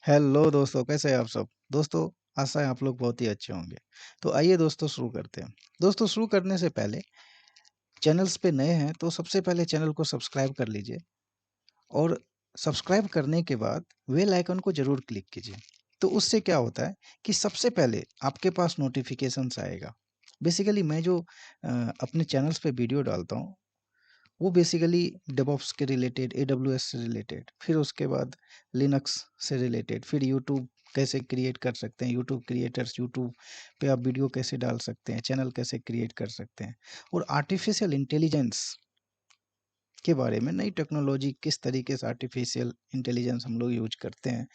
Hello दोस्तों, कैसे हैं आप सब? दोस्तों, आशा है आप लोग बहुत ही अच्छे होंगे। तो आइए दोस्तों शुरू करते हैं। दोस्तों, शुरू करने से पहले चैनल्स पे नए हैं तो सबसे पहले चैनल को सब्सक्राइब कर लीजिए और सब्सक्राइब करने के बाद बेल आइकन को ज़रूर क्लिक कीजिए। तो उससे क्या होता है कि सबसे पहले आपके पास नोटिफिकेशंस आएगा। बेसिकली मैं जो अपने चैनल्स पे वीडियो डालता हूँ वो बेसिकली डेवऑप्स के रिलेटेड, एडब्ल्यूएस से रिलेटेड, फिर उसके बाद लिनक्स से रिलेटेड, फिर यूट्यूब कैसे क्रिएट कर सकते हैं, यूट्यूब क्रिएटर्स, यूट्यूब पे आप वीडियो कैसे डाल सकते हैं, चैनल कैसे क्रिएट कर सकते हैं, और आर्टिफिशियल इंटेलिजेंस के बारे में, नई टेक्नोलॉजी किस तरीके से आर्टिफिशियल इंटेलिजेंस हम लोग यूज करते हैं,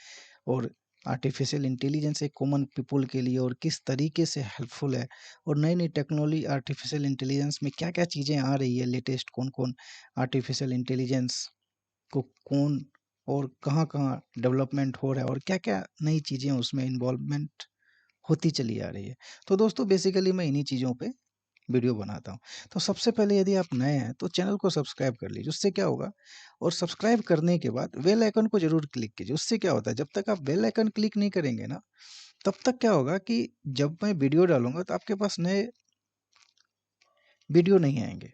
और आर्टिफिशियल इंटेलिजेंस एक कॉमन पीपल के लिए और किस तरीके से हेल्पफुल है, और नई नई टेक्नोलॉजी आर्टिफिशियल इंटेलिजेंस में क्या क्या चीज़ें आ रही है लेटेस्ट, कौन कौन आर्टिफिशियल इंटेलिजेंस को कौन और कहाँ कहाँ डेवलपमेंट हो रहा है, और क्या क्या नई चीज़ें उसमें इन्वॉल्वमेंट होती चली आ रही है। तो दोस्तों बेसिकली मैं इन्हीं चीज़ों पे वीडियो बनाता हूँ। तो सबसे पहले यदि आप नए हैं तो चैनल को सब्सक्राइब कर लीजिए, उससे क्या होगा, और सब्सक्राइब करने के बाद बेल आइकन को ज़रूर क्लिक कीजिए। उससे क्या होता है, जब तक आप बेल आइकन क्लिक नहीं करेंगे ना, तब तक क्या होगा कि जब मैं वीडियो डालूँगा तो आपके पास नए वीडियो नहीं आएँगे,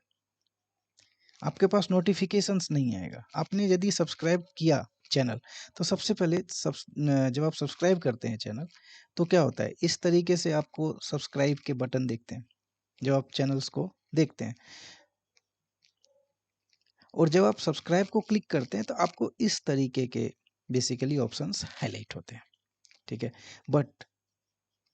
आपके पास नोटिफ़िकेशंस नहीं आएगा। आपने यदि सब्सक्राइब किया चैनल, तो सबसे पहले जब आप सब्सक्राइब करते हैं चैनल, तो क्या होता है, इस तरीके से आपको सब्सक्राइब के बटन दिखते हैं, जब आप चैनल्स को देखते हैं। और जब आप सब्सक्राइब को क्लिक करते हैं तो आपको इस तरीके के बेसिकली ऑप्शंस हाईलाइट होते हैं, ठीक है। बट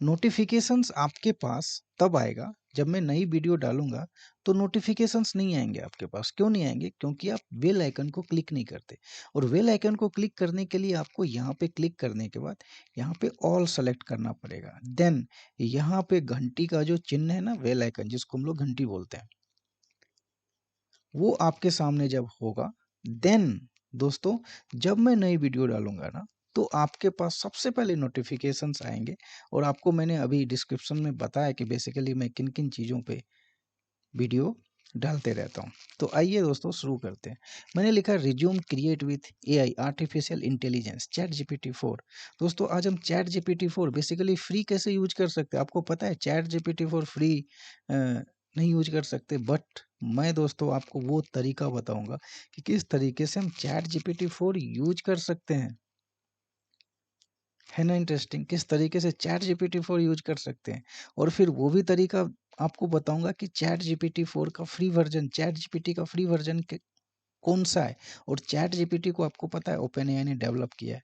नोटिफिकेशंस आपके पास तब आएगा जब मैं नई वीडियो डालूंगा, तो नोटिफिकेशंस नहीं आएंगे आपके पास। क्यों नहीं आएंगे? क्योंकि आप बेल आइकन को क्लिक नहीं करते। और बेल आइकन को क्लिक करने के लिए आपको यहाँ पे क्लिक करने के बाद यहाँ पे ऑल सेलेक्ट करना पड़ेगा। देन यहाँ पे घंटी का जो चिन्ह है ना, बेल आइकन जिसको हम लोग घंटी बोलते हैं, वो आपके सामने जब होगा, देन दोस्तों जब मैं नई वीडियो डालूंगा ना, तो आपके पास सबसे पहले नोटिफिकेशंस आएंगे। और आपको मैंने अभी डिस्क्रिप्शन में बताया कि बेसिकली मैं किन किन चीज़ों पे वीडियो डालते रहता हूँ। तो आइए दोस्तों शुरू करते हैं। मैंने लिखा resume create with AI, artificial intelligence, chat GPT 4। दोस्तों आज हम चैट जीपीटी 4 बेसिकली फ्री कैसे यूज कर सकते हैं। आपको पता है चैट जीपीटी 4 फ्री नहीं यूज कर सकते, बट मैं दोस्तों आपको वो तरीका बताऊंगा कि किस तरीके से हम चैट जीपीटी 4 यूज कर सकते हैं। है ना इंटरेस्टिंग? किस तरीके से चैट जीपीटी 4 यूज कर सकते हैं, और फिर वो भी तरीका आपको बताऊंगा कि चैट जीपीटी 4 का फ्री वर्जन, चैट जीपीटी का फ्री वर्जन कौन सा है। और चैट जीपीटी को आपको पता है ओपन एआई ने डेवलप किया है,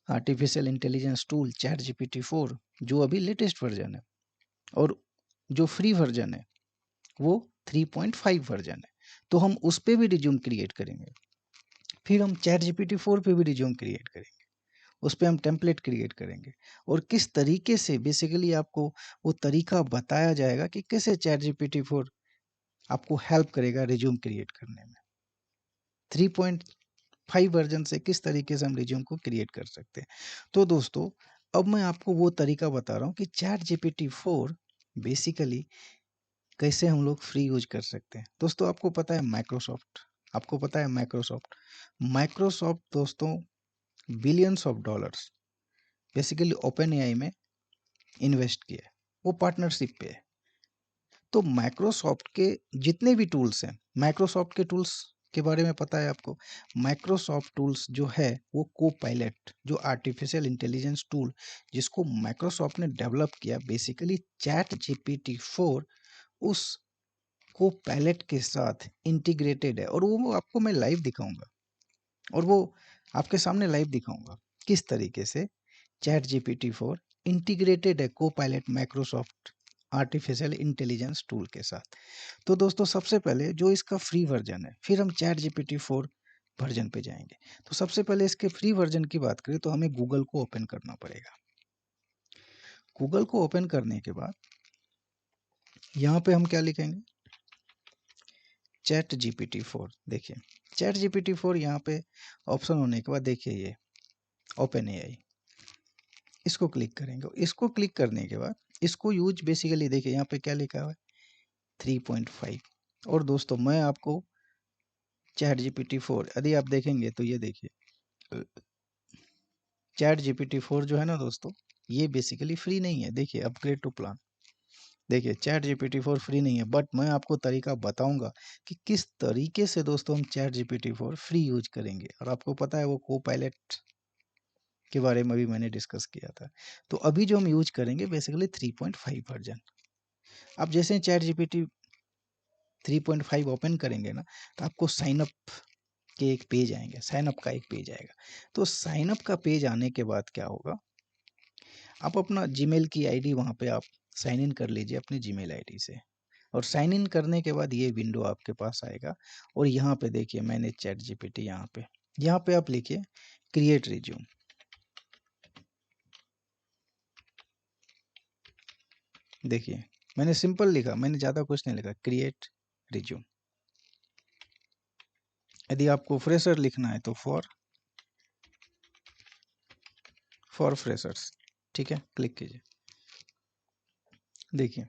artificial intelligence tool chat GPT 4, जो अभी लेटेस्ट वर्जन है। और जो फ्री वर्जन है वो 3.5 वर्जन है। तो हम उस पे भी रिज्यूम क्रिएट करेंगे, फिर हम चैट जीपीटी 4 पे भी रिज्यूम क्रिएट करेंगे, उस पे हम टेम्पलेट क्रिएट करेंगे, और किस तरीके से बेसिकली आपको वो तरीका बताया जाएगा कि कैसे चैट जीपीटी 4 आपको हेल्प करेगा रिज्यूम क्रिएट करने में। 3.5 वर्जन से किस तरीके से हम रिज्यूम को क्रिएट कर सकते हैं। तो दोस्तों अब मैं आपको वो तरीका बता रहा हूँ कि चैट जीपीटी 4 बेसिकली कैसे हम लोग फ्री यूज कर सकते हैं। दोस्तों आपको पता है माइक्रोसॉफ्ट, आपको पता है माइक्रोसॉफ्ट, माइक्रोसॉफ्ट दोस्तों billions of dollars basically open AI में इन्वेस्ट किया है, वो पार्टनरशिप पे है। तो माइक्रोसॉफ्ट के जितने भी टूल्स हैं, माइक्रोसॉफ्ट के टूल्स के बारे में पता है आपको। माइक्रोसॉफ्ट टूल्स जो है वो को पायलट, जो आर्टिफिशियल इंटेलिजेंस टूल जिसको माइक्रोसॉफ्ट ने डेवलप किया, बेसिकली चैट जीपीटी 4 उस को पायलट के साथ इंटीग्रेटेड है। और वो आपको मैं लाइव दिखाऊंगा, और वो आपके सामने लाइव दिखाऊंगा किस तरीके से चैट जीपीटी 4 इंटीग्रेटेड है को pilot Microsoft artificial intelligence tool के साथ। तो दोस्तों सबसे पहले जो इसका फ्री वर्जन है, फिर हम चैट जीपीटी 4 वर्जन पे जाएंगे। तो सबसे पहले इसके फ्री वर्जन की बात करें तो हमें गूगल को ओपन करना पड़ेगा। गूगल को ओपन करने के बाद यहाँ पे हम क्या लिखेंगे, चैट जीपीटी 4। देखिए चैट जीपीटी 4 यहाँ पे ऑप्शन होने के बाद देखिए ये ओपन एआई, इसको क्लिक करेंगे। इसको क्लिक करने के बाद इसको यूज बेसिकली देखिए यहाँ पे क्या लिखा हुआ है 3.5। और दोस्तों मैं आपको चैट जीपीटी 4 यदि आप देखेंगे तो ये देखिए चैट जीपीटी 4 जो है ना दोस्तों, ये बेसिकली फ्री नहीं है। देखिए अपग्रेड टू प्लान, देखिए चैट जीपीटी 4 फ्री नहीं है, बट मैं आपको तरीका बताऊंगा कि किस तरीके से दोस्तों हम चैट जीपीटी 4 फ्री यूज करेंगे। और आपको पता है वो को पायलट के बारे में भी मैंने डिस्कस किया था। तो अभी जो हम यूज करेंगे बेसिकली 3.5 वर्जन। आप जैसे चैट जीपीटी 3.5 ओपन करेंगे ना, तो आपको साइन अप के एक पेज आएंगे, साइन अप का एक पेज आएगा। तो साइन अप का पेज आने के बाद क्या होगा, आप अपना जीमेल की आईडी वहाँ पे आप साइन इन कर लीजिए अपनी जीमेल आईडी से। और साइन इन करने के बाद ये विंडो आपके पास आएगा। और यहाँ पे देखिए मैंने चैट जीपीटी, यहाँ पे आप लिखिए क्रिएट रिज्यूम। देखिए मैंने सिंपल लिखा, मैंने ज़्यादा कुछ नहीं लिखा, क्रिएट रिज्यूम। यदि आपको फ्रेशर लिखना है तो फॉर फ्रेशर्स, ठीक है, क्लिक कीजिए। देखिए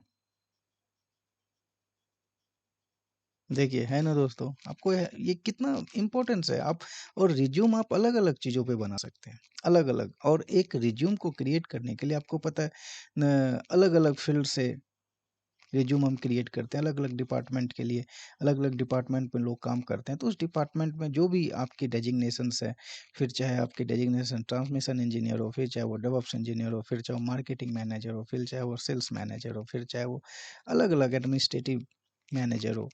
देखिए है ना दोस्तों, आपको ये कितना इम्पोर्टेंस है। आप और रिज्यूम आप अलग अलग चीज़ों पे बना सकते हैं, अलग अलग। और एक रिज्यूम को क्रिएट करने के लिए आपको पता है अलग अलग फील्ड से रिज्यूम हम क्रिएट करते हैं, अलग अलग डिपार्टमेंट के लिए। अलग अलग डिपार्टमेंट में लोग काम करते हैं, तो उस डिपार्टमेंट में जो भी आपकी डेजिग्नेशंस है, फिर चाहे आपकी डेजिग्नेशन ट्रांसमिशन इंजीनियर हो, फिर चाहे वो डेवऑप्स इंजीनियर हो, फिर चाहे वो मार्केटिंग मैनेजर हो, फिर चाहे वो सेल्स मैनेजर हो, फिर चाहे वो अलग अलग एडमिनिस्ट्रेटिव मैनेजर हो,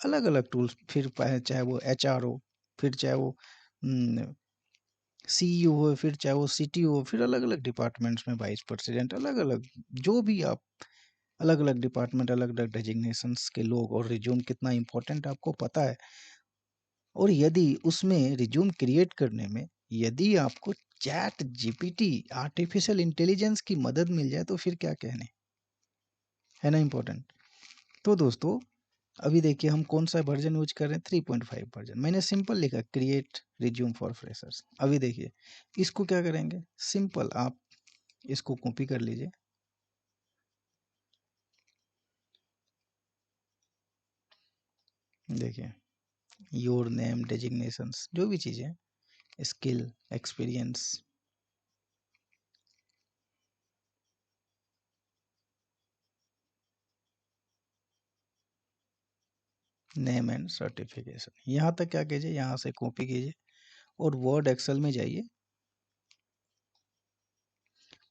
अलग अलग टूल्स, फिर चाहे वो एचआर हो, फिर चाहे वो सीईओ हो, फिर चाहे वो सीटीओ हो, फिर अलग अलग डिपार्टमेंट्स में वाइस प्रेसिडेंट, अलग अलग जो भी आप, अलग अलग डिपार्टमेंट, अलग अलग डेजिग्नेशंस के लोग। और रिज्यूम कितना इंपॉर्टेंट आपको पता है। और यदि उसमें रिज्यूम क्रिएट करने में यदि आपको चैट जीपीटी आर्टिफिशियल इंटेलिजेंस की मदद मिल जाए तो फिर क्या कहने, है ना इम्पोर्टेंट। तो दोस्तों अभी देखिए हम कौन सा वर्जन यूज कर रहे हैं, 3.5 वर्जन। मैंने सिंपल लिखा क्रिएट रिज्यूम फॉर फ्रेशर्स। अभी देखिए इसको क्या करेंगे, सिंपल आप इसको कॉपी कर लीजिए। देखिए योर नेम, डेजिग्नेशंस, जो भी चीज़ें, skill, experience, name and certification, यहाँ तक क्या कीजिए, यहाँ से कॉपी कीजिए और वर्ड एक्सेल में जाइए।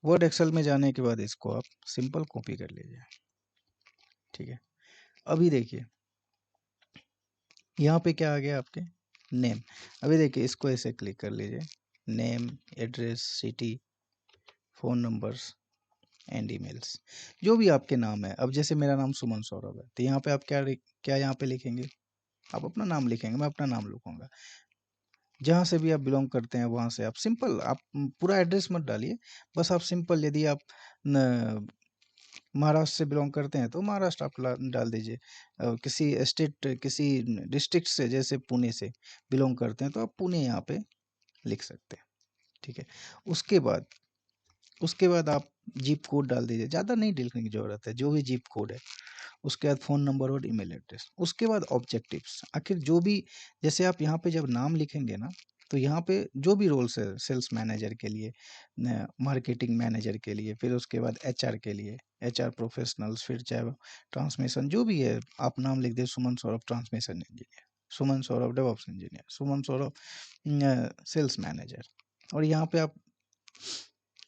वर्ड एक्सेल में जाने के बाद इसको आप सिंपल कॉपी कर लीजिए, ठीक है। अभी देखिए यहाँ पे क्या आ गया आपके, नेम। अभी देखिए इसको ऐसे क्लिक कर लीजिए, name, address, city, phone numbers and emails, जो भी आपके नाम है। अब जैसे मेरा नाम सुमन सौरभ है, तो यहाँ पे आप क्या यहाँ पे लिखेंगे, आप अपना नाम लिखेंगे, मैं अपना नाम लिखूंगा। जहाँ से भी आप बिलोंग करते हैं वहाँ से आप सिंपल, आप पूरा एड्रेस मत डालिए, बस आप सिंपल, यदि आप महाराष्ट्र से बिलोंग करते हैं तो महाराष्ट्र आप डाल दीजिए। किसी स्टेट, किसी डिस्ट्रिक्ट से, जैसे पुणे से बिलोंग करते हैं तो आप पुणे यहाँ पे लिख सकते हैं, ठीक है। उसके बाद उसके बाद आप जिप कोड डाल दीजिए, ज़्यादा नहीं लिखने की ज़रूरत है, जो भी जिप कोड है। उसके बाद फ़ोन नंबर और ईमेल एड्रेस। उसके बाद ऑब्जेक्टिव्स, आखिर जो भी, जैसे आप यहाँ पे जब नाम लिखेंगे ना, तो यहाँ पे जो भी रोल्स है, सेल्स मैनेजर के लिए, मार्केटिंग मैनेजर के लिए, फिर उसके बाद एचआर के लिए, एचआर प्रोफेशनल्स, फिर चाहे ट्रांसमिशन जो भी है, आप नाम लिख दे, सुमन सौरभ ट्रांसमिशन इंजीनियर, सुमन सौरभ डेवऑप्स इंजीनियर, सुमन सौरभ सेल्स मैनेजर। और यहाँ पे आप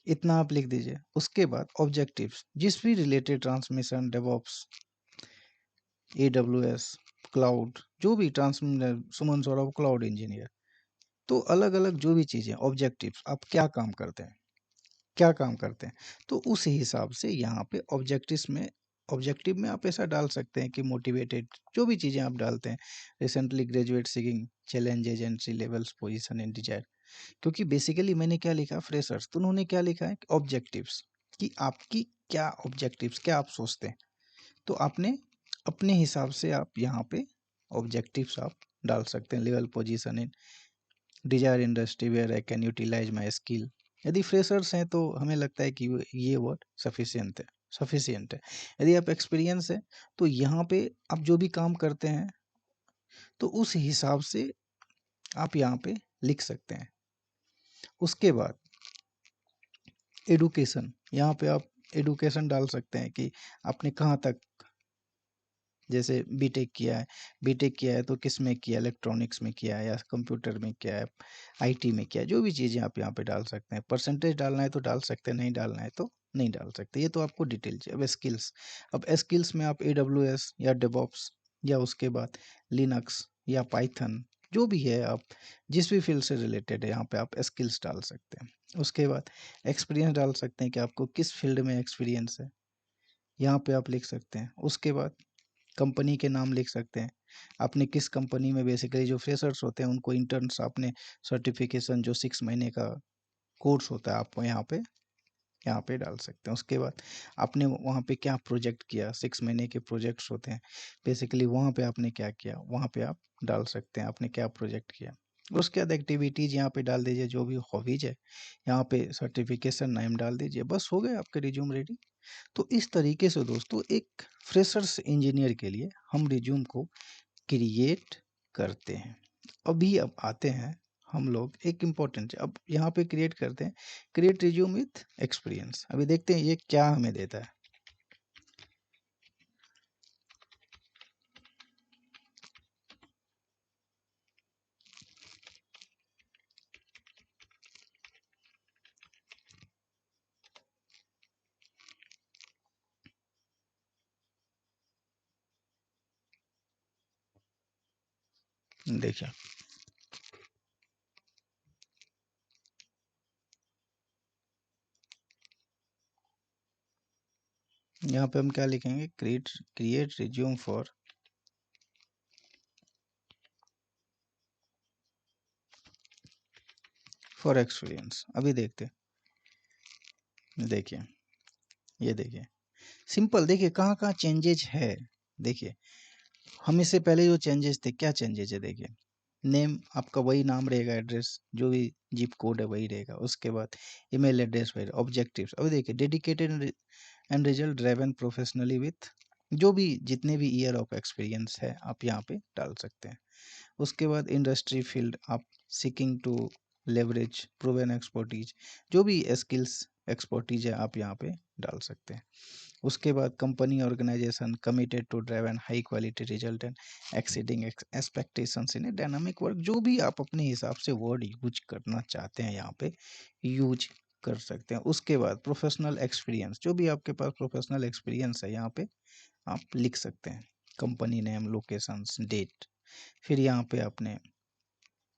इतना आप लिख दीजिए। उसके बाद ऑब्जेक्टिव्स, जिस भी related transmission, DevOps, AWS, cloud, जो भी सुमन सौरभ क्लाउड इंजीनियर, तो अलग अलग जो भी चीज़ें, ऑब्जेक्टिव्स, आप क्या काम करते हैं, क्या काम करते हैं, तो उस हिसाब से यहाँ पे ऑब्जेक्टिव में आप ऐसा डाल सकते हैं कि मोटिवेटेड, जो भी चीज़ें आप डालते हैं, recently graduate seeking challenges entry levels position in desire. क्योंकि बेसिकली मैंने क्या लिखा फ्रेशर्स, तो उन्होंने क्या लिखा है ऑब्जेक्टिव्स, कि आपकी क्या ऑब्जेक्टिव्स, क्या आप सोचते हैं। तो आपने अपने हिसाब से आप यहाँ पे ऑब्जेक्टिव्स आप डाल सकते हैं। Level position in desire industry where I can utilize my skill. यदि फ्रेशर्स हैं तो हमें लगता है कि ये वर्ड सफिशियंट है। यदि आप एक्सपीरियंस है तो यहाँ पे आप जो भी काम करते हैं तो उस हिसाब से आप यहाँ पे लिख सकते हैं। उसके बाद एडुकेशन, यहाँ पे आप एडुकेशन डाल सकते हैं कि आपने कहाँ तक, जैसे बीटेक किया है तो किस में किया, इलेक्ट्रॉनिक्स में किया है या कंप्यूटर में किया है, आईटी में किया है, जो भी चीज़ें आप यहाँ पे डाल सकते हैं। परसेंटेज डालना है तो डाल सकते हैं, नहीं डालना है तो नहीं डाल सकते। ये तो आपको डिटेल चाहिए। अब स्किल्स में आप एडब्ल्यूएस या डेवऑप्स या उसके बाद लिनक्स या पाइथन, जो भी है, आप जिस भी फील्ड से रिलेटेड है यहाँ पे आप स्किल्स डाल सकते हैं। उसके बाद एक्सपीरियंस डाल सकते हैं कि आपको किस फील्ड में एक्सपीरियंस है, यहाँ पे आप लिख सकते हैं। उसके बाद कंपनी के नाम लिख सकते हैं, आपने किस कंपनी में, बेसिकली जो फ्रेशर्स होते हैं उनको इंटर्न्स, आपने सर्टिफिकेशन जो 6 महीने का कोर्स होता है आप यहाँ पे डाल सकते हैं। उसके बाद आपने वहाँ पे क्या प्रोजेक्ट किया, 6 महीने के प्रोजेक्ट्स होते हैं, बेसिकली वहाँ पे आपने क्या किया, वहाँ पे आप डाल सकते हैं आपने क्या प्रोजेक्ट किया। उसके बाद एक्टिविटीज़ यहाँ पे डाल दीजिए, जो भी हॉबीज है, यहाँ पे सर्टिफिकेशन नेम डाल दीजिए, बस हो गए आपके रिज्यूम रेडी। तो इस तरीके से दोस्तों एक फ्रेशर्स इंजीनियर के लिए हम रिज्यूम को क्रिएट करते हैं। अभी अब आते हैं हम लोग एक इम्पोर्टेंट, अब यहाँ पे क्रिएट करते हैं, क्रिएट रिज्यूम विथ एक्सपीरियंस। अभी देखते हैं ये क्या हमें देता है। देखिए यहाँ पे हम क्या लिखेंगे, create create resume for experience. अभी देखते हैं, देखिए ये देखिए सिंपल, देखिए कहाँ कहाँ चेंजेज है। देखिए हम इससे पहले जो चेंजेस थे, क्या चेंजेस है, देखिए नेम आपका वही नाम रहेगा, एड्रेस जो भी जिप कोड है वही रहेगा। उसके बाद ईमेल एड्रेस वही, ऑब्जेक्टिव्स अभी देखिए dedicated and result driven professionally with, जो भी जितने भी ईयर ऑफ एक्सपीरियंस है आप यहाँ पे डाल सकते हैं। उसके बाद इंडस्ट्री फील्ड आप seeking to leverage proven expertise, जो भी स्किल्स एक्सपर्टीज है आप यहाँ पे डाल सकते हैं। उसके बाद company organisation committed to drive and high quality result and exceeding expectations in a dynamic work, जो भी आप अपने हिसाब से वर्ड यूज करना चाहते हैं यहाँ पे यूज कर सकते हैं। उसके बाद प्रोफेशनल एक्सपीरियंस, जो भी आपके पास प्रोफेशनल एक्सपीरियंस है यहाँ पे आप लिख सकते हैं, कंपनी नेम, लोकेशंस, डेट। फिर यहाँ पे आपने,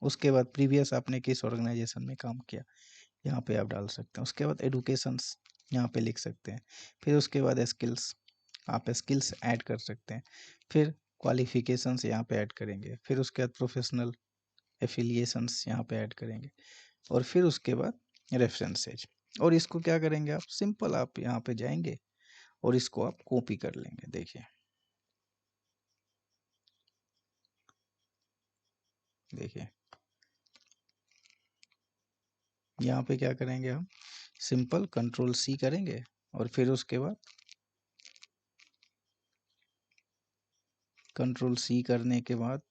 उसके बाद प्रीवियस आपने किस ऑर्गेनाइजेशन में काम किया यहाँ पे आप डाल सकते हैं। उसके बाद एडुकेशंस यहाँ पे लिख सकते हैं। फिर उसके बाद स्किल्स, आप स्किल्स ऐड कर सकते हैं। फिर क्वालिफिकेशंस यहाँ पे ऐड करेंगे। फिर उसके बाद प्रोफेशनल एफिलिएशंस यहाँ पे ऐड करेंगे। और फिर उसके बाद रेफरेंसेज। और इसको क्या करेंगे आप, सिंपल आप यहाँ पे जाएंगे और इसको आप कॉपी कर लेंगे। देखिए देखिए यहाँ पे क्या करेंगे हम, सिंपल कंट्रोल सी करेंगे और फिर उसके बाद कंट्रोल सी करने के बाद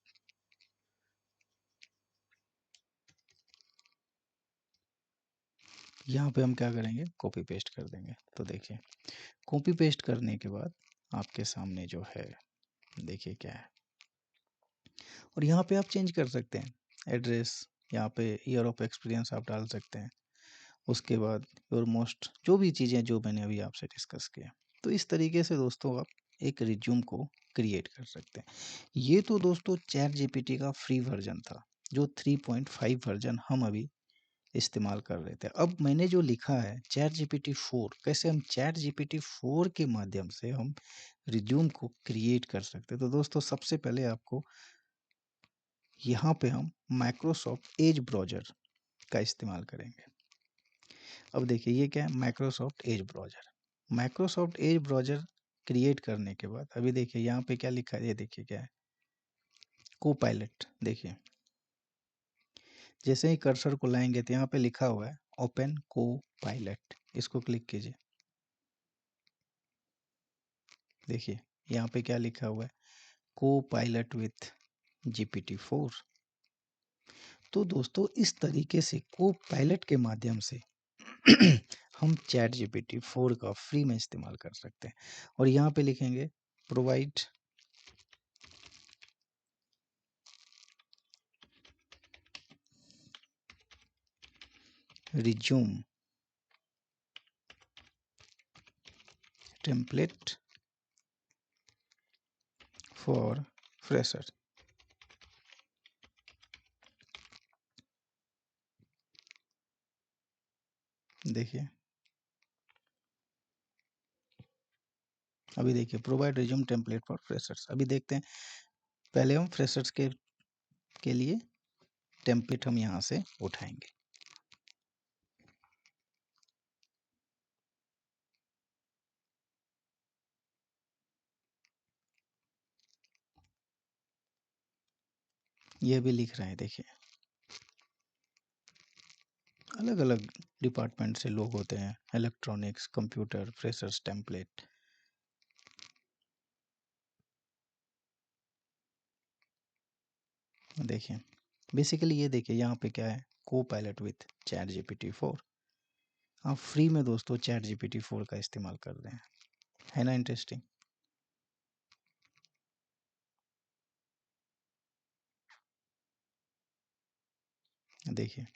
यहाँ पे हम क्या करेंगे, कॉपी पेस्ट कर देंगे। तो देखिए कॉपी पेस्ट करने के बाद आपके सामने जो है, देखिए क्या है। और यहाँ पे आप चेंज कर सकते हैं एड्रेस, यहाँ पे ईयर ऑफ एक्सपीरियंस आप डाल सकते हैं। उसके बाद योर मोस्ट, जो भी चीज़ें जो मैंने अभी आपसे डिस्कस किया। तो इस तरीके से दोस्तों आप एक रिज्यूम को क्रिएट कर सकते हैं। ये तो दोस्तों चैट जीपीटी का फ्री वर्जन था, जो 3.5 वर्जन हम अभी इस्तेमाल कर रहे थे। अब मैंने जो लिखा है चैट जीपीटी 4, कैसे हम चैट जीपीटी 4 के माध्यम से हम रिज्यूम को क्रिएट कर सकते हैं। तो दोस्तों सबसे पहले आपको यहाँ पे हम माइक्रोसॉफ्ट एज ब्राउज़र का इस्तेमाल करेंगे। अब देखिए ये क्या है, Microsoft Edge browser. Microsoft Edge browser create करने के बाद अभी देखिए यहाँ पे क्या लिखा है, ये देखिए क्या है, कोपायलट। देखिए जैसे ही कर्सर को लाएंगे तो यहाँ पे लिखा हुआ है ओपन कोपायलट, इसको क्लिक कीजिए। देखिए यहाँ पे क्या लिखा हुआ है, को पायलट विथ GPT-4। तो दोस्तों इस तरीके से को पायलट के माध्यम से हम चैट जीपीटी 4 का फ्री में इस्तेमाल कर सकते हैं। और यहाँ पे लिखेंगे provide resume template for fresher. देखिए, अभी देखिए provide resume template for freshers. अभी देखते हैं, पहले हम फ्रेशर्स के लिए टेम्पलेट हम यहाँ से उठाएंगे। ये भी लिख रहे हैं, देखिए अलग अलग डिपार्टमेंट से लोग होते हैं, इलेक्ट्रॉनिक्स, कंप्यूटर, फ्रेशर्स टेम्पलेट। देखिए बेसिकली ये देखिए यहाँ पे क्या है, को पायलट विथ चैट जीपीटी 4। आप फ्री में दोस्तों चैट जीपीटी 4 का इस्तेमाल कर रहे हैं, है ना इंटरेस्टिंग। देखिए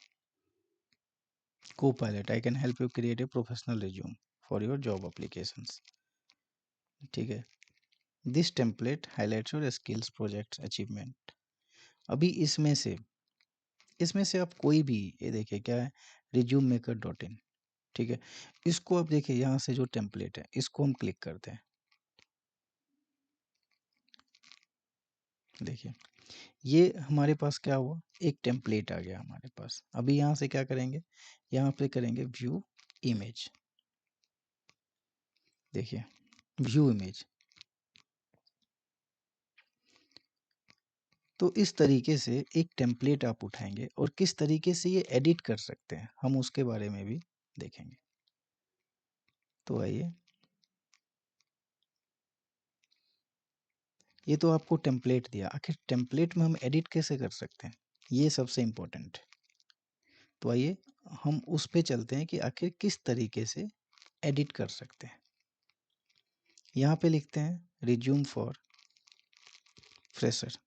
को pilot I can help you create a professional resume for your job applications. ठीक है, this template highlights your skills, projects, achievement. अभी इसमें से आप कोई भी, ये देखिए क्या है, रिज्यूम मेकर डॉट इन। ठीक है, इसको आप देखिए यहाँ से जो टेम्पलेट है इसको हम क्लिक करते हैं। देखिए ये हमारे पास क्या हुआ, एक टेम्पलेट आ गया हमारे पास। अभी यहाँ से क्या करेंगे, यहाँ पे करेंगे व्यू इमेज। देखिए व्यू इमेज। तो इस तरीके से एक टेम्पलेट आप उठाएंगे और किस तरीके से ये एडिट कर सकते हैं हम उसके बारे में भी देखेंगे। तो आइए, ये तो आपको टेम्पलेट दिया, आखिर टेम्पलेट में हम एडिट कैसे कर सकते हैं, ये सबसे इम्पोर्टेंट है। तो आइए हम उस पे चलते हैं कि आखिर किस तरीके से एडिट कर सकते हैं। यहाँ पे लिखते हैं रिज्यूम फॉर फ्रेशर।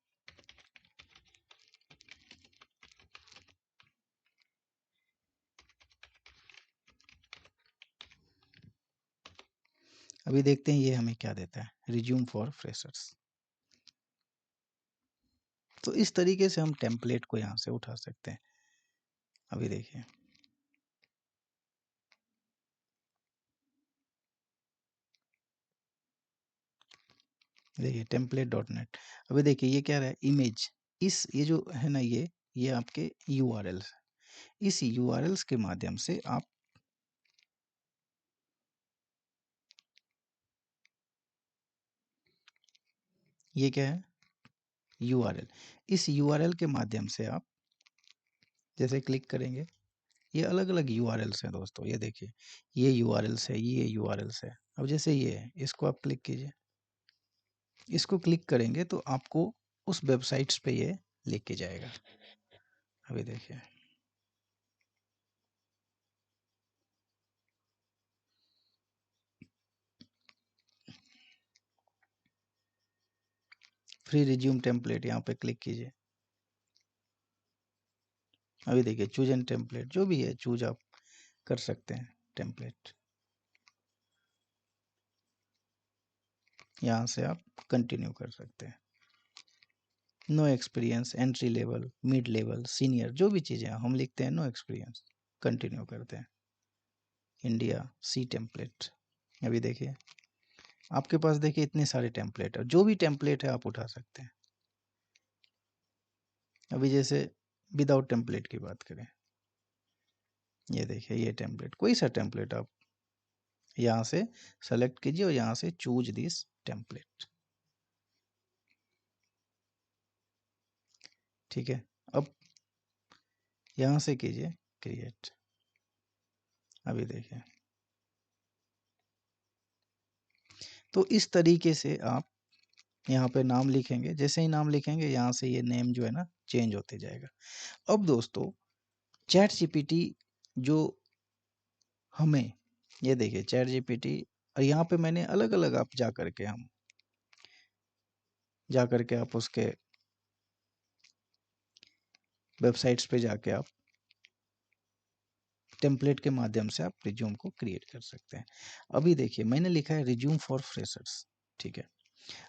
अभी देखते हैं ये हमें क्या देता है, रिज्यूम फॉर फ्रेशर्स। तो इस तरीके से हम टेम्पलेट को यहाँ से उठा सकते हैं। अभी देखिए, देखिए टेम्पलेट डॉट नेट। अभी देखिए ये क्या रहा है, इमेज। इस ये जो है ना, ये आपके यूआरएल्स, इस यूआरएल्स के माध्यम से आप, ये क्या है यूआरएल, इस यूआरएल के माध्यम से आप जैसे क्लिक करेंगे, ये अलग अलग यूआरएल्स हैं दोस्तों। ये देखिए ये यूआरएल्स है, ये यूआरएल्स है। अब जैसे ये है, इसको आप क्लिक कीजिए, इसको क्लिक करेंगे तो आपको उस वेबसाइट्स पे ये लेके जाएगा। अभी देखिए फ्री रिज्यूम टेम्पलेट, यहाँ पे क्लिक कीजिए। अभी देखिए चूज एन टेम्पलेट, जो भी है चूज आप कर सकते हैं टेम्पलेट। यहाँ से आप कंटिन्यू कर सकते हैं। No experience, entry level, mid level, senior, जो भी चीज़ें हम लिखते हैं नो एक्सपीरियंस, कंटिन्यू करते हैं। India C template. अभी देखिए आपके पास देखिए इतने सारे टेम्पलेट है, जो भी टेम्पलेट है आप उठा सकते हैं। अभी जैसे विदाउट टेम्पलेट की बात करें, ये देखिए ये टेम्पलेट, कोई सा टेम्पलेट आप यहाँ से सेलेक्ट कीजिए और यहाँ से चूज दिस टेम्पलेट। ठीक है, अब यहाँ से कीजिए क्रिएट। अभी देखिए, तो इस तरीके से आप यहाँ पे नाम लिखेंगे, जैसे ही नाम लिखेंगे यहाँ से ये नेम जो है ना चेंज होते जाएगा। अब दोस्तों चैट जीपीटी जो हमें ये देखिए चैट जीपीटी, और यहाँ पे मैंने अलग अलग आप जा करके आप उसके वेबसाइट्स पे जाके आप टेम्पलेट के माध्यम से आप रिज्यूम को क्रिएट कर सकते हैं। अभी देखिए मैंने लिखा है रिज्यूम फॉर फ्रेशर्स, ठीक है।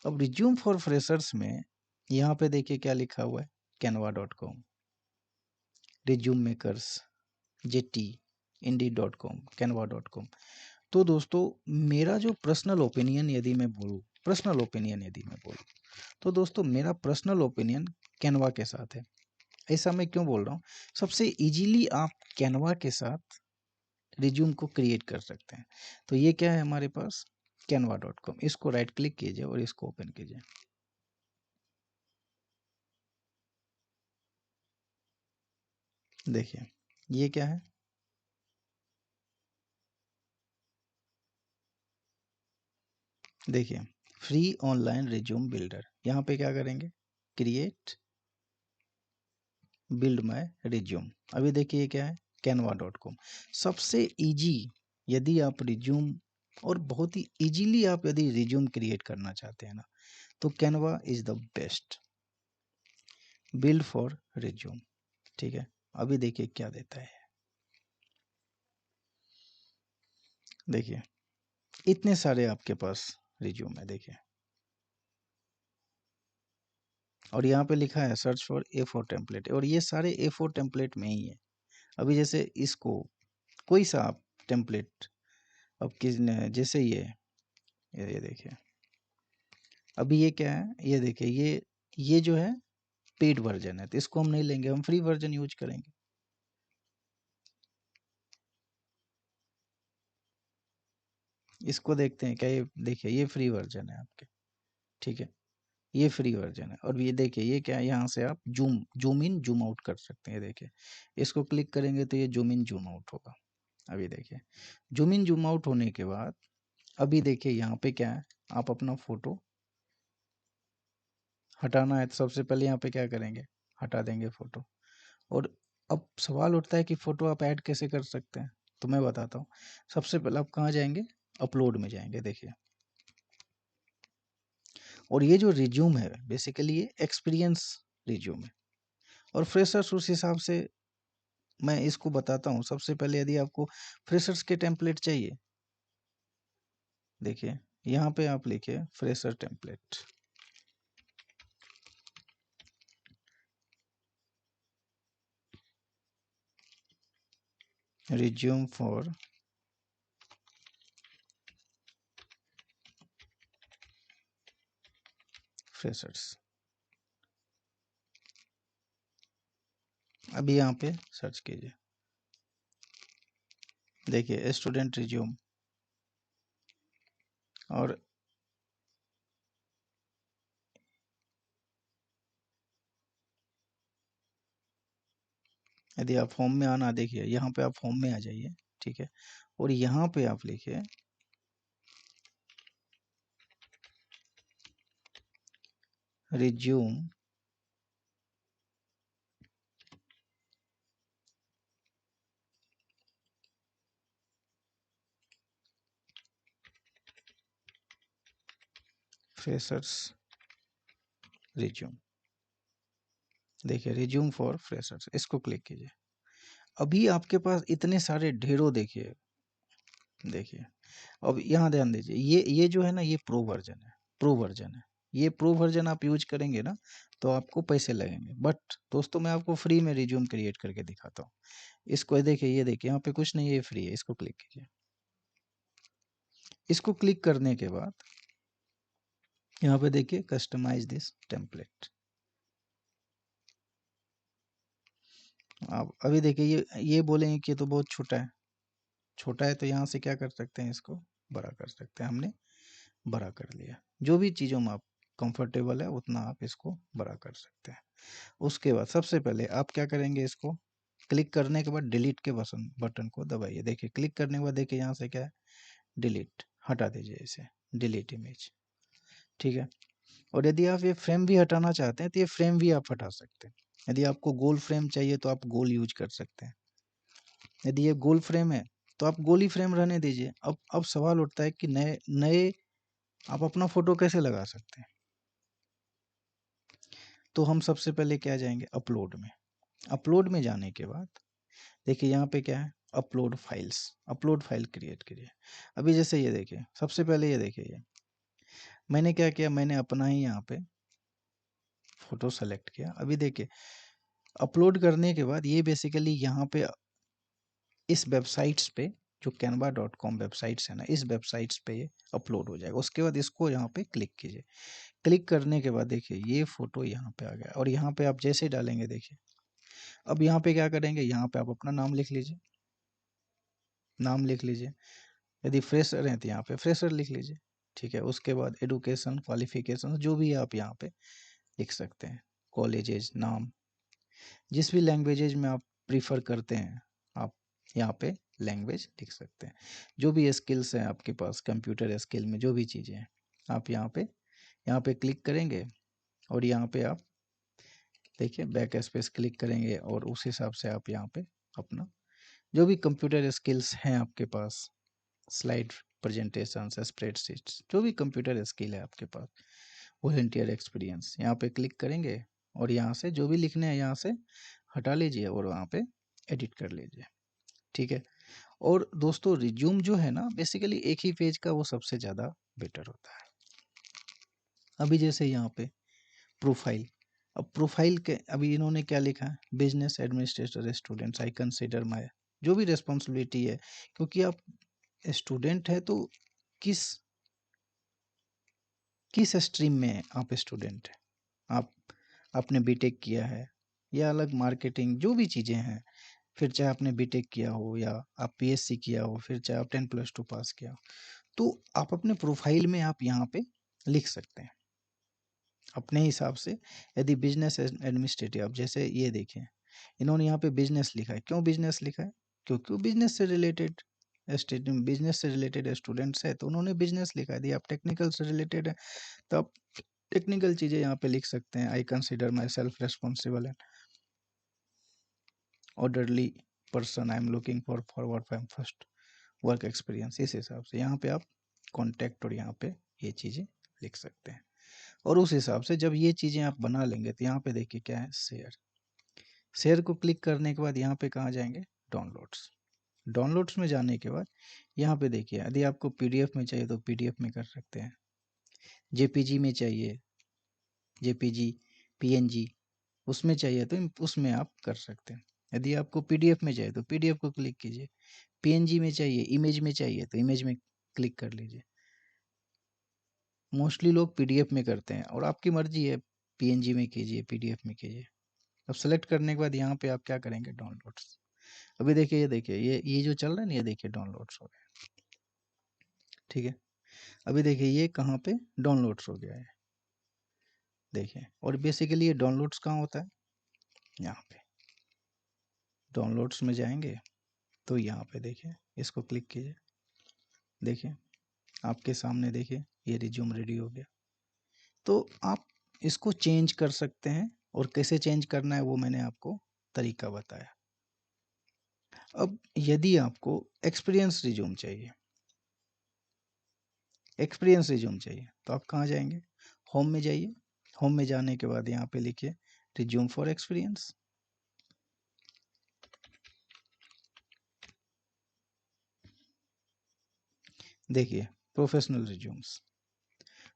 अब रिज्यूम फॉर फ्रेशर्स में यहाँ पे देखिए क्या लिखा हुआ है, canva.com, resume makers, jetty, इंडी.com, canva.com। तो दोस्तों मेरा जो पर्सनल ओपिनियन यदि मैं बोलूँ, तो दोस्तों मेरा पर्सनल ओपिनियन कैनवा के साथ है। ऐसा मैं क्यों बोल रहा हूँ, सबसे इजीली आप कैनवा के साथ रिज्यूम को क्रिएट कर सकते हैं। तो ये क्या है हमारे पास, canva.com, इसको राइट क्लिक कीजिए और इसको ओपन कीजिए। देखिए ये क्या है, देखिए फ्री ऑनलाइन रिज्यूम बिल्डर। यहाँ पे क्या करेंगे, क्रिएट बिल्ड माय रिज्यूम। अभी देखिए ये क्या है, canva.com। सबसे इजी यदि आप रिज्यूम, और बहुत ही इजीली आप यदि रिज्यूम क्रिएट करना चाहते हैं ना, तो Canva is the best build for resume, ठीक है। अभी देखिए क्या देता है, देखिए इतने सारे आपके पास रिज्यूम है, देखिए, और यहाँ पे लिखा है सर्च फॉर A4 टेम्पलेट, और ये सारे A4 टेम्पलेट में ही है। अभी जैसे इसको कोई सा आप टेम्पलेट, अब किस जैसे ये देखिए, अभी ये क्या है, ये देखिए ये जो है पेड वर्जन है, तो इसको हम नहीं लेंगे, हम फ्री वर्जन यूज करेंगे। इसको देखते हैं क्या, ये देखिए ये फ्री वर्जन है आपके, ठीक है, ये फ्री वर्जन है। और ये देखिए ये क्या है, यहाँ से आप जूम इन जूम आउट कर सकते हैं, देखिए इसको क्लिक करेंगे तो ये जूम इन जूम आउट होगा। अभी देखिए जूम इन जूम आउट होने के बाद, अभी देखिए यहाँ पे क्या है, आप अपना फोटो हटाना है तो सबसे पहले यहाँ पे क्या करेंगे, हटा देंगे फोटो। और अब सवाल उठता है कि फोटो आप ऐड कैसे कर सकते हैं, तो मैं बताता हूँ। सबसे पहले आप कहाँ जाएंगे, अपलोड में जाएंगे, देखिए, और ये जो रिज्यूम है बेसिकली ये एक्सपीरियंस रिज्यूम है, और फ्रेशर्स उस हिसाब से मैं इसको बताता हूँ। सबसे पहले यदि आपको फ्रेशर्स के टेम्पलेट चाहिए, देखिए यहाँ पे आप लिखिए fresher template, resume for freshers. अभी यहाँ पे सर्च कीजिए, देखिए स्टूडेंट रिज्यूम, और यदि आप होम में आना, देखिए यहाँ पे आप होम में आ जाइए, ठीक है, और यहाँ पे आप लिखिए रिज्यूम फ्रेशर्स रिज्यूम, देखिए रिज्यूम फॉर फ्रेशर्स, इसको क्लिक कीजिए। अभी आपके पास इतने सारे ढेरों, देखिए देखिए, अब यहाँ ध्यान दीजिए, ये जो है ना, ये प्रो वर्जन है, ये प्रो वर्जन आप यूज करेंगे ना तो आपको पैसे लगेंगे। बट दोस्तों मैं आपको फ्री में रिज्यूम क्रिएट करके दिखाता हूँ। इसको देखिए, ये देखिए यहाँ पे कुछ नहीं है, ये फ्री है, इसको क्लिक कीजिए। इसको क्लिक करने के बाद यहाँ पे देखिए कस्टमाइज दिस टेम्पलेट। आप अभी देखिए ये बोलेंगे कि ये तो बहुत छोटा है, तो यहाँ से क्या कर सकते हैं, इसको बड़ा कर सकते हैं। हमने बड़ा कर लिया, जो भी चीज़ों में आप कंफर्टेबल है उतना आप इसको बड़ा कर सकते हैं। उसके बाद सबसे पहले आप क्या करेंगे, इसको क्लिक करने के बाद डिलीट के बटन को दबाइए। देखिए क्लिक करने के बाद देखिए यहाँ से क्या है, डिलीट, हटा दीजिए इसे, डिलीट इमेज, ठीक है। और यदि आप ये फ्रेम भी हटाना चाहते हैं तो ये फ्रेम भी आप हटा सकते हैं। यदि आपको गोल फ्रेम चाहिए तो आप गोल यूज कर सकते हैं। यदि ये गोल फ्रेम है तो आप गोली फ्रेम रहने दीजिए। अब सवाल उठता है कि नए नए आप अपना फ़ोटो कैसे लगा सकते हैं? तो हम सबसे पहले क्या जाएँगे अपलोड में। अपलोड में जाने के बाद देखिए यहाँ पे क्या है upload files, upload file create कीजिए। अभी जैसे ये देखिए, सबसे पहले ये देखिए ये मैंने क्या किया, मैंने अपना ही यहाँ पे फ़ोटो सेलेक्ट किया। अभी देखिए अपलोड करने के बाद ये बेसिकली यहाँ पे इस वेबसाइट्स पे जो canva.com वेबसाइट्स है ना, इस वेबसाइट्स पे ये अपलोड हो जाएगा। उसके बाद इसको यहाँ पे क्लिक कीजिए। क्लिक करने के बाद देखिए ये फ़ोटो यहाँ पे आ गया और यहाँ पे आप जैसे डालेंगे देखिए, अब यहाँ पे क्या करेंगे, यहाँ पे आप अपना नाम लिख लीजिए, नाम लिख लीजिए। यदि फ्रेशर हैं तो यहाँ पे फ्रेशर लिख लीजिए, ठीक है। उसके बाद एडुकेशन, क्वालिफ़िकेशन जो भी आप यहाँ पे लिख सकते हैं, कॉलेजेस, नाम, जिस भी लैंग्वेजेज में आप प्रीफर करते हैं आप यहाँ पे लैंग्वेज लिख सकते हैं। जो भी स्किल्स हैं आपके पास कंप्यूटर स्किल में, जो भी चीज़ें हैं आप यहाँ पे क्लिक करेंगे और यहाँ पे आप देखिए बैक स्पेस क्लिक करेंगे और उस हिसाब से आप यहाँ पे अपना जो भी कंप्यूटर स्किल्स हैं आपके पास, स्लाइड प्रेजेंटेशन, स्प्रेडशीट्स, जो भी कंप्यूटर स्किल है आपके पास, वॉलंटियर एक्सपीरियंस, यहाँ पे क्लिक करेंगे और यहाँ से जो भी लिखने हैं यहाँ से हटा लीजिए और वहाँ पे एडिट कर लीजिए, ठीक है। और दोस्तों रिज्यूम जो है ना बेसिकली एक ही पेज का वो सबसे ज़्यादा बेटर होता है। अभी जैसे यहाँ पे प्रोफाइल, अब प्रोफाइल के अभी इन्होंने क्या लिखा है, business administrator students I consider my, जो भी रिस्पॉन्सिबिलिटी है, क्योंकि आप स्टूडेंट है तो किस किस स्ट्रीम में आप स्टूडेंट हैं, आप आपने बीटेक किया है या अलग मार्केटिंग, जो भी चीज़ें हैं, फिर चाहे आपने बीटेक किया हो या आप पीएससी किया हो, फिर चाहे आप 10+2 पास किया हो, तो आप अपने प्रोफाइल में आप यहाँ पे लिख सकते हैं अपने हिसाब से। यदि बिजनेस एडमिनिस्ट्रेटिव, अब जैसे ये देखिए इन्होंने यहाँ पे बिजनेस लिखा है, क्यों बिजनेस लिखा है, क्योंकि वो बिजनेस से रिलेटेड स्टूडेंट्स है तो उन्होंने बिजनेस लिखा है। यदि आप टेक्निकल से रिलेटेड है तो आप टेक्निकल चीज़ें यहाँ पे लिख सकते हैं। I consider my self responsible and orderly person, I am looking forward for first work experience, इस हिसाब से यहाँ पे आप कॉन्टैक्ट और यहाँ पे ये चीज़ें लिख सकते हैं। और उस हिसाब से जब ये चीज़ें आप बना लेंगे तो यहाँ पे देखिए क्या है शेयर, शेयर को क्लिक करने के बाद यहाँ पे कहाँ जाएंगे डाउनलोड्स, डाउनलोड्स में जाने के बाद यहाँ पे देखिए यदि आपको पीडीएफ में चाहिए तो पीडीएफ में कर सकते हैं, जेपीजी में चाहिए जेपीजी, पीएनजी उसमें चाहिए तो उसमें आप कर सकते हैं। यदि आपको पीडीएफ में चाहिए तो पीडीएफ को क्लिक कीजिए, पीएनजी में चाहिए, इमेज में चाहिए तो इमेज में क्लिक कर लीजिए। मोस्टली लोग पीडीएफ में करते हैं और आपकी मर्जी है, पीएनजी में कीजिए, पीडीएफ में कीजिए। अब सेलेक्ट करने के बाद यहाँ पे आप क्या करेंगे डाउनलोड्स। अभी देखिए ये देखिए ये जो चल रहा है ना, ये देखिए डाउनलोड्स हो गया, ठीक है। अभी देखिए ये कहाँ पे डाउनलोड्स हो गया है, देखिए। और बेसिकली ये डाउनलोड्स कहाँ होता है, यहाँ पे डाउनलोड्स में जाएंगे तो यहाँ पे देखिए इसको क्लिक कीजिए, देखिए आपके सामने देखिए ये रिज्यूम रेडी हो गया। तो आप इसको चेंज कर सकते हैं और कैसे चेंज करना है वो मैंने आपको तरीका बताया। अब यदि आपको एक्सपीरियंस रिज्यूम चाहिए, एक्सपीरियंस रिज्यूम चाहिए तो आप कहाँ जाएंगे, होम में जाइए। होम में जाने के बाद यहाँ पे लिखिए रिज्यूम फॉर एक्सपीरियंस, देखिए प्रोफेशनल रिज्यूम्स,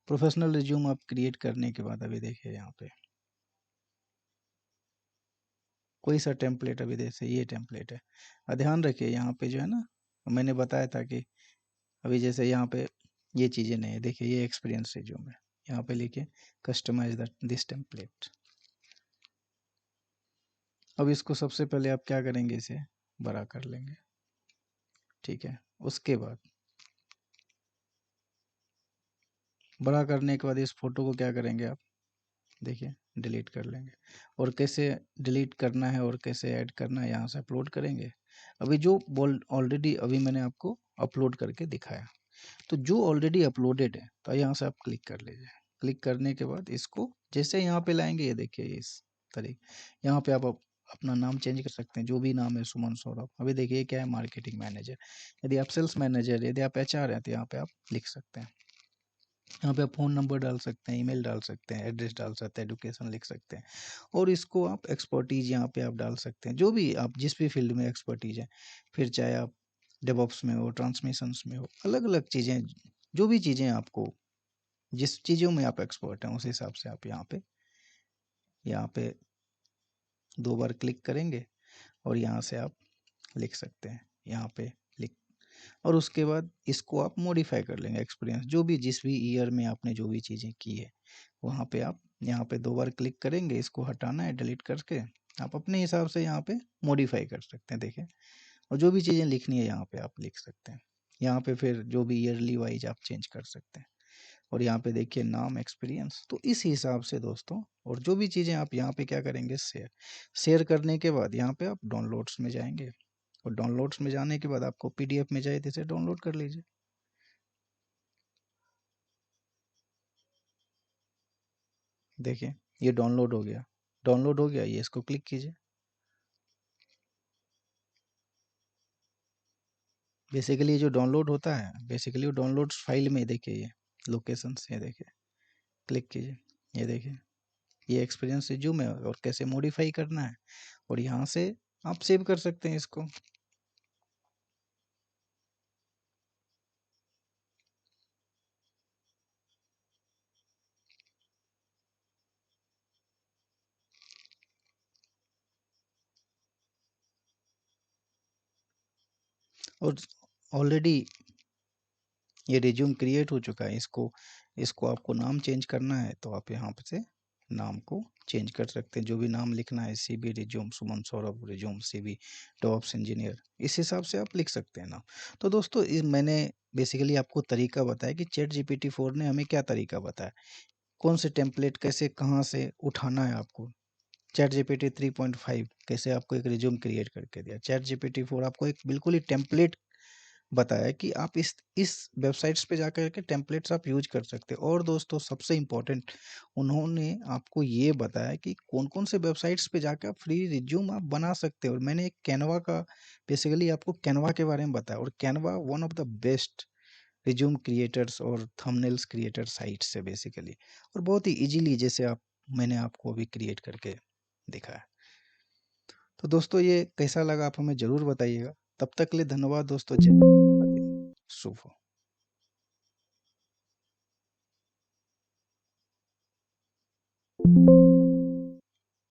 प्रोफेशनल रिज्यूम आप क्रिएट करने के बाद अभी देखिए यहाँ पे कोई सा टेम्पलेट, अभी जैसे ये टेम्पलेट है। ध्यान रखिए यहाँ पे जो है ना मैंने बताया था कि अभी जैसे यहाँ पे ये चीज़ें नहीं है, देखिए ये एक्सपीरियंस रिज्यूम है, यहाँ पे लिखिए कस्टमाइज दिस टेम्पलेट। अब इसको सबसे पहले आप क्या करेंगे, इसे बड़ा कर लेंगे, ठीक है। उसके बाद बड़ा करने के बाद इस फोटो को क्या करेंगे आप देखिए डिलीट कर लेंगे। और कैसे डिलीट करना है और कैसे ऐड करना है यहाँ से अपलोड करेंगे। अभी जो ऑलरेडी अभी मैंने आपको अपलोड करके दिखाया, तो जो ऑलरेडी अपलोडेड है तो यहाँ से आप क्लिक कर लीजिए। क्लिक करने के बाद इसको जैसे यहाँ पे लाएंगे, ये देखिए इस तरीके यहाँ पे आप अपना नाम चेंज कर सकते हैं, जो भी नाम है सुमन सौरभ। अभी देखिए क्या है, मार्केटिंग मैनेजर। यदि आप सेल्स मैनेजर, यदि आप एचआर हैं तो यहाँ पे आप लिख सकते हैं। यहाँ पे आप फ़ोन नंबर डाल सकते हैं, ईमेल डाल सकते हैं, एड्रेस डाल सकते हैं, एडुकेशन लिख सकते हैं और इसको आप एक्सपर्टीज़ यहाँ पे आप डाल सकते हैं, जो भी आप जिस भी फील्ड में एक्सपर्टीज़ है। फिर चाहे आप डेवऑप्स में हो, ट्रांसमिशंस में हो, अलग-अलग चीज़ें, जो भी चीज़ें आपको जिस चीज़ों में आप एक्सपर्ट हैं, उस हिसाब से आप यहाँ पे 2 बार क्लिक करेंगे और यहाँ से आप लिख सकते हैं, यहाँ पे लिख, और उसके बाद इसको आप मॉडिफ़ाई कर लेंगे एक्सपीरियंस, जो भी जिस भी ईयर में आपने जो भी चीज़ें की है, वहाँ पे आप यहाँ पे 2 बार क्लिक करेंगे, इसको हटाना है डिलीट करके, आप अपने हिसाब से यहाँ पे मॉडिफ़ाई कर सकते हैं, देखिए। और जो भी चीज़ें लिखनी है यहाँ पे आप लिख सकते हैं। यहाँ पे फिर जो भी ईयरली वाइज़ आप चेंज कर सकते हैं और यहाँ पे देखिए नाम, एक्सपीरियंस, तो इस हिसाब से दोस्तों। और जो भी चीज़ें आप यहाँ पे क्या करेंगे, शेयर करने के बाद यहाँ पे आप डाउनलोड्स में जाएँगे और डाउनलोड्स में जाने के बाद आपको पीडीएफ में चाहिए तो इसे डाउनलोड कर लीजिए। देखिए ये डाउनलोड हो गया, डाउनलोड हो गया, ये इसको क्लिक कीजिए। बेसिकली ये जो डाउनलोड होता है, बेसिकली वो डाउनलोड्स फाइल में देखिए, ये लोकेशंस, ये देखिए, क्लिक कीजिए, ये देखिए, ये एक्सपीरियंस रिज्यूम है और कैसे मॉडिफाई करना है, और यहाँ से आप सेव कर सकते हैं इसको। और ऑलरेडी ये रिज्यूम क्रिएट हो चुका है, इसको इसको आपको नाम चेंज करना है तो आप यहाँ पे से नाम को चेंज कर सकते हैं, जो भी नाम लिखना है, CB resume, Suman Saurabh resume, CB tops engineer, इस हिसाब से आप लिख सकते हैं नाम। तो दोस्तों मैंने बेसिकली आपको तरीका बताया कि चैट जीपीटी 4 ने हमें क्या तरीका बताया, कौन से टेम्पलेट कैसे कहाँ से उठाना है आपको। चैट जीपीटी 3.5 कैसे आपको एक रिज्यूम क्रिएट करके दिया, चैट जीपीटी 4 आपको एक बिल्कुल ही टेम्पलेट बताया कि आप इस वेबसाइट्स पे जाकर के टेम्पलेट्स आप यूज कर सकते हैं। और दोस्तों सबसे इम्पोर्टेंट, उन्होंने आपको ये बताया कि कौन-कौन से वेबसाइट्स पे जाकर आप फ्री रिज्यूम आप बना सकते हो। और मैंने एक कैनवा का बेसिकली आपको कैनवा के बारे में बताया, और Canva one of the best resume creators और थंबनेल्स क्रिएटर साइट्स है बेसिकली, और बहुत ही ईज़िली जैसे आप मैंने आपको अभी क्रिएट करके दिखाया। तो दोस्तों ये कैसा लगा आप हमें ज़रूर बताइएगा। तब तक के लिए धन्यवाद दोस्तों। जय हिंद, शुभ हो।